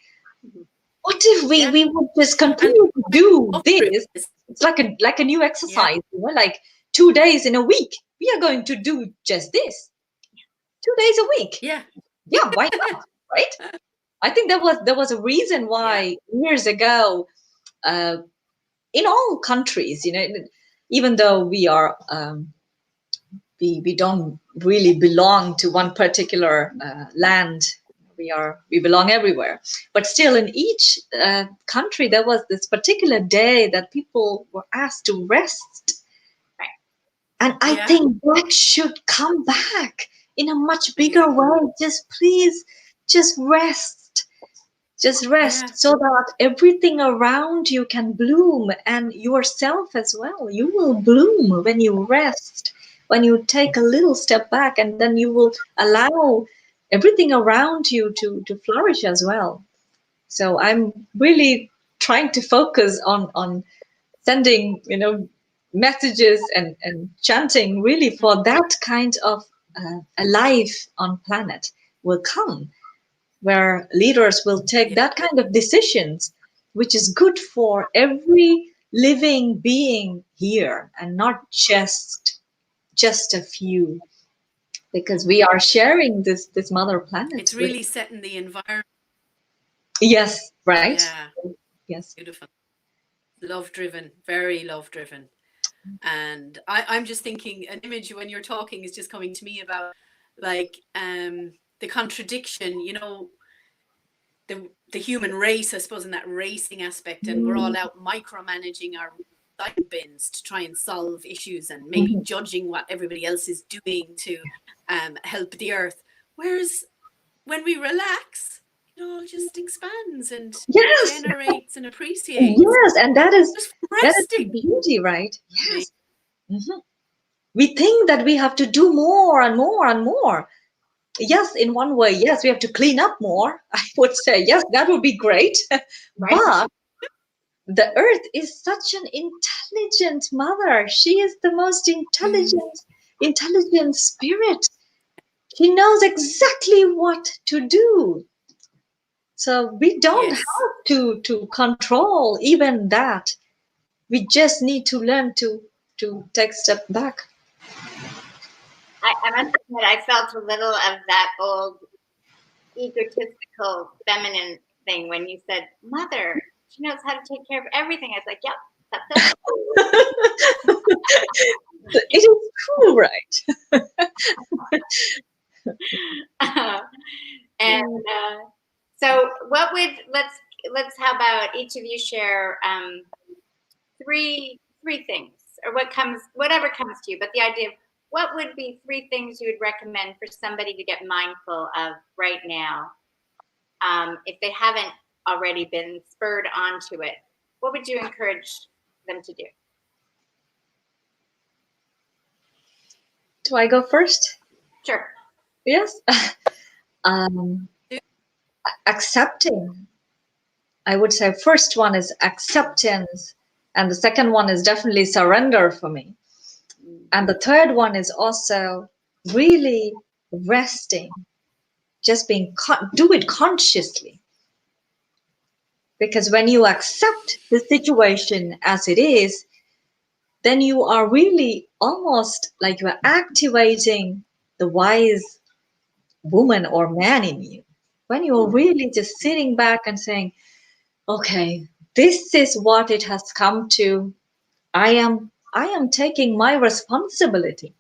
B: What if we would just continue to do this? It's like a new exercise, like 2 days in a week. We are going to do just this 2 days a week.
C: Yeah.
B: Yeah, why not? Right? I think there was a reason why years ago, uh, in all countries, even though we don't really belong to one particular land. We belong everywhere, but still in each country there was this particular day that people were asked to rest, and I think that should come back in a much bigger way. Just please, just rest. Just rest so that everything around you can bloom, and yourself as well. You will bloom when you rest, when you take a little step back, and then you will allow everything around you to flourish as well. So I'm really trying to focus on sending, messages and chanting really for that kind of a life on planet will come, where leaders will take that kind of decisions, which is good for every living being here and not just a few, because we are sharing this mother planet.
C: It's really setting the environment.
B: Yes, right.
C: Yeah.
B: Yes.
C: Beautiful. Love driven, very love driven. And I'm just thinking, an image when you're talking is just coming to me about like the contradiction, the human race, I suppose, in that racing aspect, and we're all out micromanaging our recycling bins to try and solve issues and maybe judging what everybody else is doing to help the earth. Whereas when we relax, it all just expands and
B: Yes.
C: generates and appreciates.
B: Yes, and that is
C: Just
B: the
C: resting.
B: beauty, right? Yes. We think that we have to do more and more and more. Yes, in one way, yes, we have to clean up more. I would say, yes, that would be great. But the earth is such an intelligent mother. She is the most intelligent spirit. She knows exactly what to do. So we don't have to control even that. We just need to learn to take a step back.
A: I must admit, I felt a little of that old egotistical feminine thing when you said, "Mother, she knows how to take care of everything." I was like, "Yep, that's it."
B: It is true, right?
A: And so, what would let's how about each of you share three things, or whatever comes to you, but the idea of what would be three things you would recommend for somebody to get mindful of right now, if they haven't already been spurred onto it. What would you encourage them to do?
B: Do I go first?
A: Sure.
B: Yes. um, accepting I would say first one is acceptance, and the second one is definitely surrender for me. And the third one is also really resting, just being, do it consciously. Because when you accept the situation as it is, then you are really almost like you are activating the wise woman or man in you. When you're really just sitting back and saying, okay, this is what it has come to. I am taking my responsibility.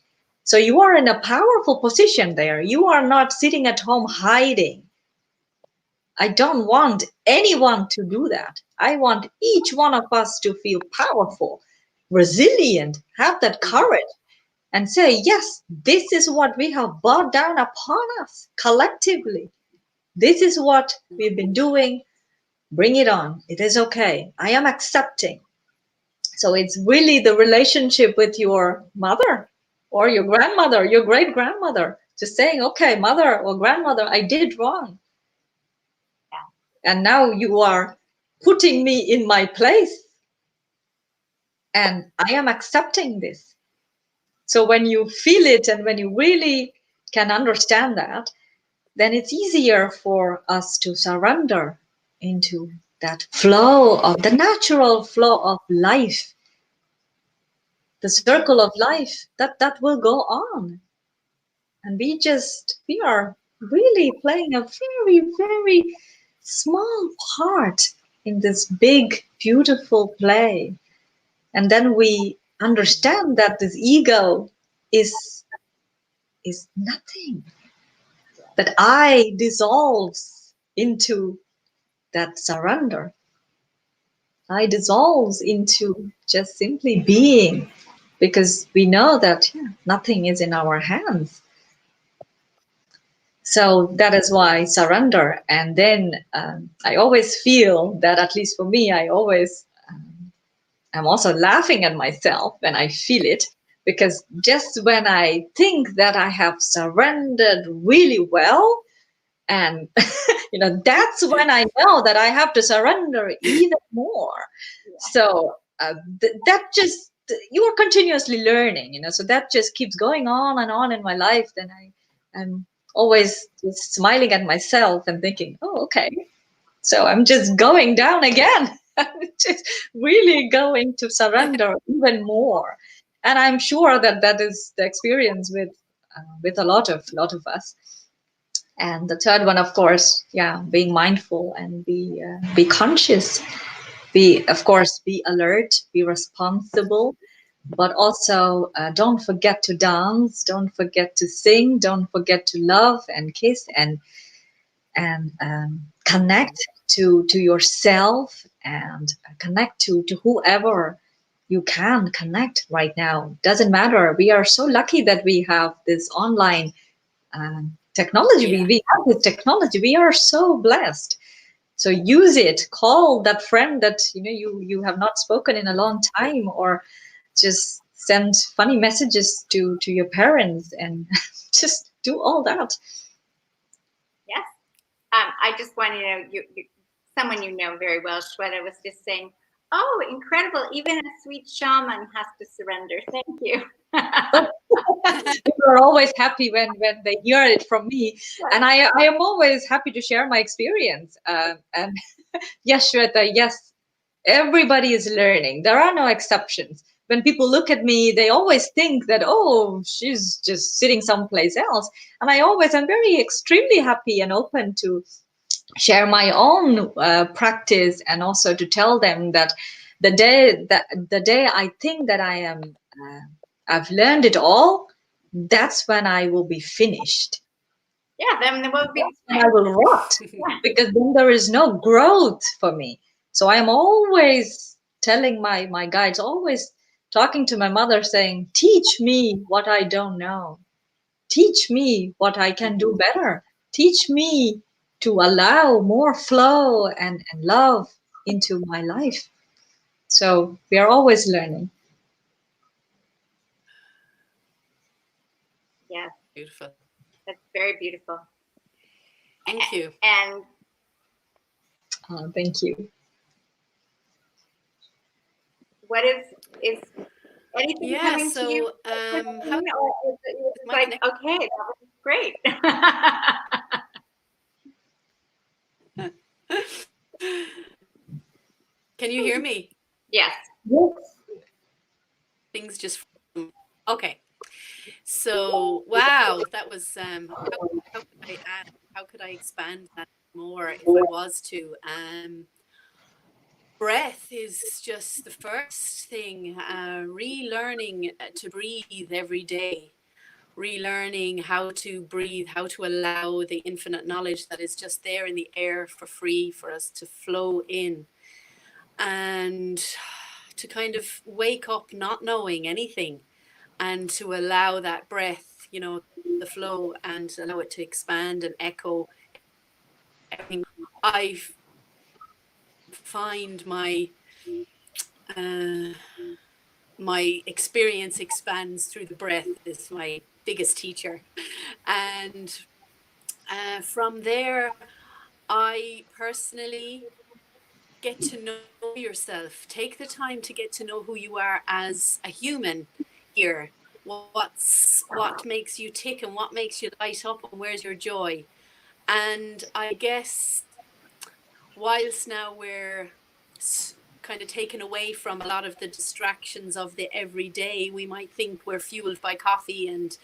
B: So you are in a powerful position there. You are not sitting at home hiding. I don't want anyone to do that. I want each one of us to feel powerful, resilient, have that courage, and say, yes, this is what we have brought down upon us collectively. This is what we've been doing. Bring it on. It is okay. I am accepting. So it's really the relationship with your mother or your grandmother, your great grandmother, just saying, okay, mother or grandmother, I did wrong. And now you are putting me in my place. And I am accepting this. So when you feel it and when you really can understand that, then it's easier for us to surrender into that flow of the natural flow of life, the circle of life that will go on. And we are really playing a very, very small part in this big, beautiful play. And then we understand that this ego is nothing. That I dissolves into that surrender. I dissolves into just simply being, because we know that nothing is in our hands. So that is why surrender. And then I always feel that, at least for me, I always I'm also laughing at myself when I feel it, because just when I think that I have surrendered really well, and that's when I know that I have to surrender even more. So that just, you are continuously learning, so that just keeps going on and on in my life. Then I'm always just smiling at myself and thinking, oh, okay, so I'm just going down again. I'm just really going to surrender even more. And I'm sure that that is the experience with a lot of us. And the third one, of course, being mindful and be conscious, of course, be alert, be responsible, but also don't forget to dance, don't forget to sing, don't forget to love and kiss and connect to yourself, and connect to whoever you can connect right now. Doesn't matter. We are so lucky that we have this online technology.
C: Yeah.
B: We have this technology. We are so blessed. So use it. Call that friend that you have not spoken in a long time, or just send funny messages to your parents, and just do all that.
A: Yes. I just want to know, someone very well, Shweta, was just saying, oh, incredible. Even a sweet shaman has to surrender. Thank you.
B: People are always happy when they hear it from me. And I am always happy to share my experience. And yes, Shweta, yes, everybody is learning. There are no exceptions. When people look at me, they always think that, oh, she's just sitting someplace else. And I always am very extremely happy and open to share my own practice, and also to tell them that the day I think that I've learned it all, that's when I will be finished.
A: Yeah, then we'll be.
B: And I will rot, because then there is no growth for me. So I am always telling my guides, always talking to my mother, saying, teach me what I don't know. Teach me what I can do better. Teach me to allow more flow and love into my life. So we are always learning.
A: Yes.
C: Beautiful.
A: That's very beautiful.
C: Thank you.
A: And
B: Thank you.
A: what is anything
C: Yeah,
A: coming to you?
C: so how
A: Or is it just
C: my
A: like,
C: connection?
A: okay, that was great.
C: Can you hear me?
A: Yes.
C: Things just okay. So wow, that was how could I add, how could I expand that more if I was to? Breath is just the first thing. Relearning to breathe every day, relearning how to breathe, how to allow the infinite knowledge that is just there in the air for free for us to flow in, and to kind of wake up not knowing anything, and to allow that breath, you know, the flow, and allow it to expand and echo everything. I find uh, my experience expands through the breath is my biggest teacher, and from there I personally get to know yourself. Take the time to get to know who you are as a human here. What makes you tick and what makes you light up and where's your joy? And I guess whilst now we're kind of taken away from a lot of the distractions of the everyday, we might think we're fueled by coffee and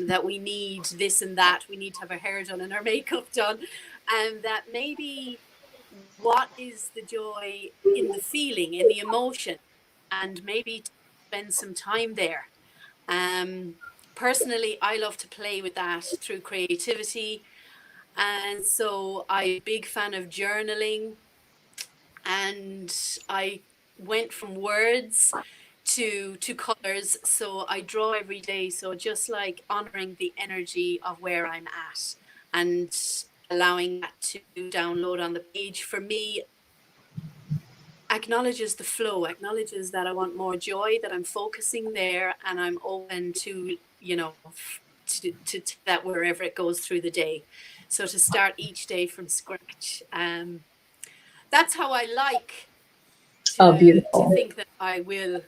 C: that we need this and that. We need to have our hair done and our makeup done. And that maybe what is the joy in the feeling, in the emotion, and maybe to spend some time there. Um, Personally, I love to play with that through creativity. And so I'm a big fan of journaling, and I went from words to colors, so I draw every day, so just like honoring the energy of where I'm at and allowing that to download on the page for me acknowledges the flow, acknowledges that I want more joy, that I'm focusing there, and I'm open to, you know, to that wherever it goes through the day. So to start each day from scratch, that's how I like
B: Oh,
C: to
B: beautiful.
C: think that I will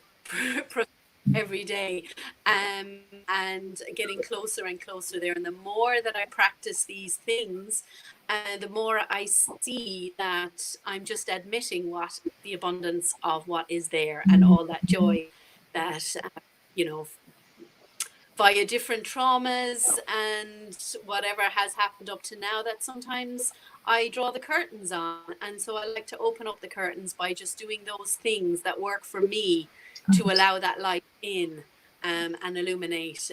C: every day, and getting closer and closer there. And the more that I practice these things, and the more I see that I'm just admitting what the abundance of what is there and all that joy that you know, via different traumas and whatever has happened up to now, that sometimes I draw the curtains on. And so I like to open up the curtains by just doing those things that work for me to allow that light in, and illuminate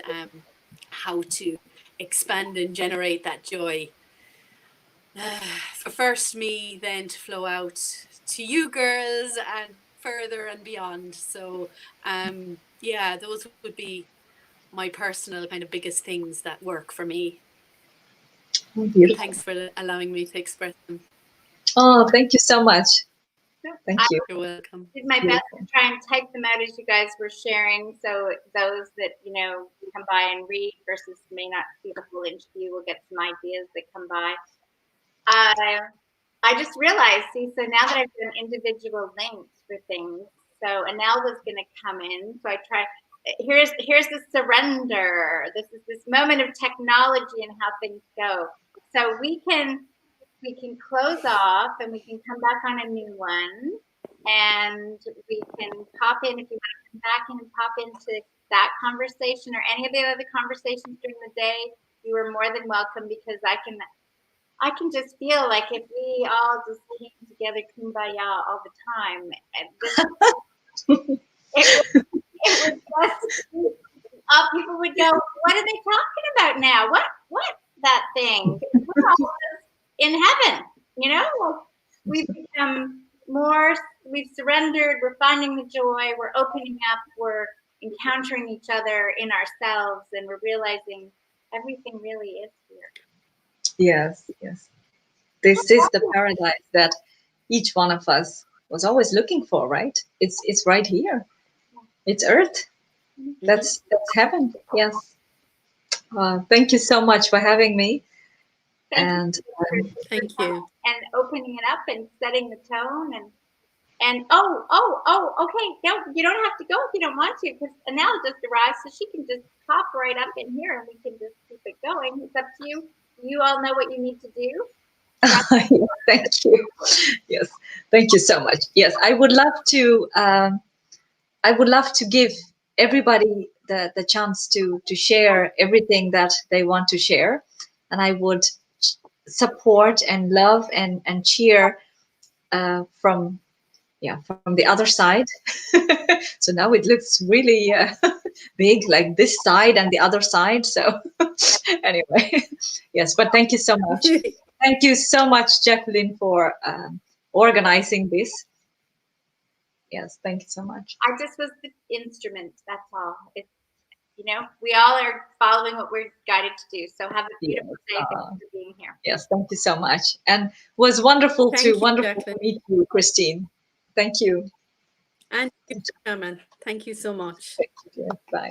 C: how to expand and generate that joy. For first me, then to flow out to you girls and further and beyond. So yeah, those would be my personal kind of biggest things that work for me.
B: Oh,
C: And
B: beautiful.
C: thanks for allowing me to express them.
B: Oh, thank you so much. Thank
A: I
B: you.
C: You're welcome.
A: did my best
B: Beautiful.
A: to try and type them out as you guys were sharing, so those that come by and read versus may not see the whole interview will get some ideas that come by. I just realized, see, so now that I've done individual links for things, so Anelda's going to come in. So I try. Here's the surrender. This is this moment of technology and how things go. So we can close off and we can come back on a new one, and we can pop in if you want to come back in and pop into that conversation or any of the other conversations during the day. You are more than welcome, because I can just feel like if we all just came together kumbaya all the time, it would just, people would go, what are they talking about now? What that thing? We're all in heaven, we've become more, we've surrendered, we're finding the joy, we're opening up, we're encountering each other in ourselves, and we're realizing everything really is here.
B: Yes, yes. This is the paradise that each one of us was always looking for, right? It's right here. It's Earth. That's heaven. Yes. Thank you so much for having me.
A: Thank
B: And
A: you
C: Thank you.
A: and opening it up and setting the tone, and And okay. No, you don't have to go if you don't want to, because Anel just arrived, so she can just pop right up in here and we can just keep it going. It's up to you. You all know what you need to do.
B: Thank you. Yes, thank you so much. Yes, I would love to. I would love to give everybody the chance to share everything that they want to share, and I would support and love and cheer from the other side. So now it looks really big, like this side and the other side. So anyway, yes, but thank you so much. Thank you so much, Jacqueline, for organizing this. Yes, thank you so much.
A: I just was the instrument. That's all. It's, we all are following what we're guided to do. So have a beautiful day. Thank you for being here.
B: Yes, thank you so much. And it was wonderful to meet you, Christine. Thank you.
C: And Herman, thank you so much.
B: Thank you. Bye.